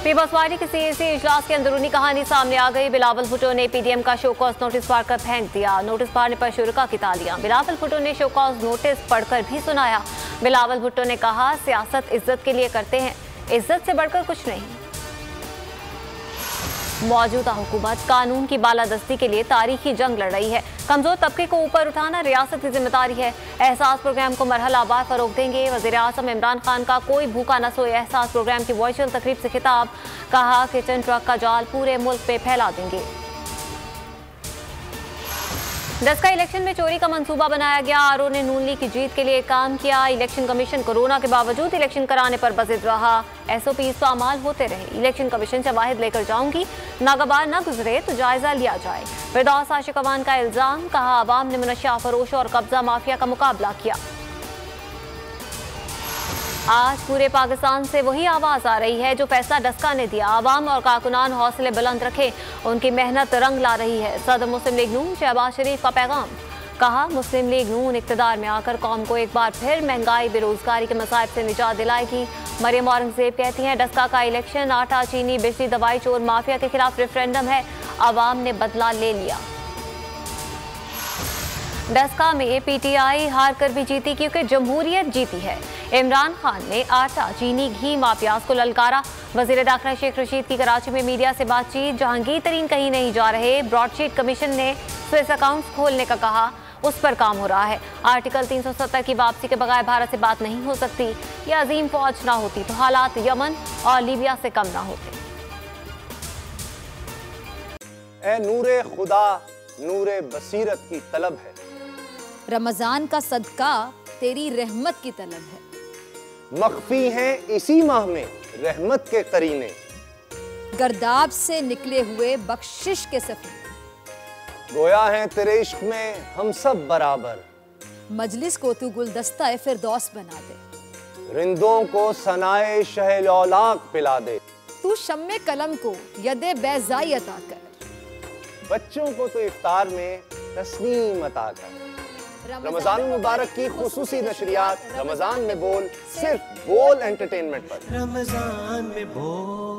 Peoples party के CAC इजलास की अंदरूनी कहानी सामने आ गई। बिलावल भुट्टो ने पीडीएम का शोकॉज नोटिस पढ़कर फेंक दिया। नोटिस पढ़ने पर शुरा की तालियां। बिलावल भुट्टो ने शोकॉज नोटिस पढ़कर भी सुनाया। बिलावल भुट्टो ने कहा, सियासत इज्जत के लिए करते हैं, इज्जत से बढ़कर कुछ नहीं। मौजूदा हुकूमत कानून की बालादस्ती के लिए तारीखी जंग लड़ रही है। कमजोर तबके को ऊपर उठाना रियासत की जिम्मेदारी है। एहसास प्रोग्राम को मरहलावार फरोग देंगे। वज़ीर आज़म इमरान खान का कोई भूखा न सोए एहसास प्रोग्राम की वर्चुअल तकरीब से खिताब। कहा, किचन ट्रक का जाल पूरे मुल्क में फैला देंगे। डस्का इलेक्शन में चोरी का मंसूबा बनाया गया। आरओ ने नून लीग की जीत के लिए काम किया। इलेक्शन कमीशन कोरोना के बावजूद इलेक्शन कराने पर बज़िद रहा। एसओपी पामाल होते रहे। इलेक्शन कमीशन से वाहिद लेकर जाऊंगी, नागवार न गुजरे तो जायजा लिया जाए। फिरदौस आशिक अवान का इल्जाम। कहा, अवाम ने मुनशा फरोश और कब्जा माफिया का मुकाबला किया। आज पूरे पाकिस्तान से वही आवाज आ रही है जो फैसला डस्का ने दिया। आवाम और कारकुनान हौसले बुलंद रखे, उनकी मेहनत रंग ला रही है। सदर मुस्लिम लीग नून शहबाज शरीफ का पैगाम। कहा, मुस्लिम लीग नून इक़्तिदार में आकर कौम को एक बार फिर महंगाई बेरोजगारी के मसाइब से निजात दिलाएगी। मरियम औरंगजेब कहती हैं, डस्का का इलेक्शन आटा चीनी बिजली दवाई चोर माफिया के खिलाफ रेफरेंडम है, आवाम ने बदला ले लिया। डस्का में पीटीआई हार कर भी जीती क्योंकि जमहूरियत जीती है। इमरान खान ने आटा चीनी घी माफियाज को ललकारा। वजीर दाखिला शेख रशीद की कराची में मीडिया से बातचीत। जहांगीर तरीन कहीं नहीं जा रहे। ब्रॉडशीट कमीशन ने स्विस अकाउंट्स खोलने का कहा, उस पर काम हो रहा है। आर्टिकल 370 की वापसी के बगैर भारत से बात नहीं हो सकती। ये अजीम फौज ना होती तो हालात यमन और लीबिया से कम ना होते। ए नूरे खुदा नूरे बसीरत की तलब है, रमजान का सदका तेरी रहमत की तलब है। मख्फी हैं इसी माह में रहमत के करीने, गर्दाब से निकले हुए बख्शिश के सफीने। गोया है तेरे इश्क में हम सब बराबर, मजलिस को तू गुलदस्ता फिरदौस बना दे। रिंदों को सनाए शहलौलाक पिला दे, तू शम्मे कलम को यदे बैज़ाई अता कर। बच्चों को तो इफ्तार में तस्नीम अता कर। रमजान मुबारक की खुसूसी नशरियात रमजान में बोल, सिर्फ बोल एंटरटेनमेंट पर। रमजान में बोल।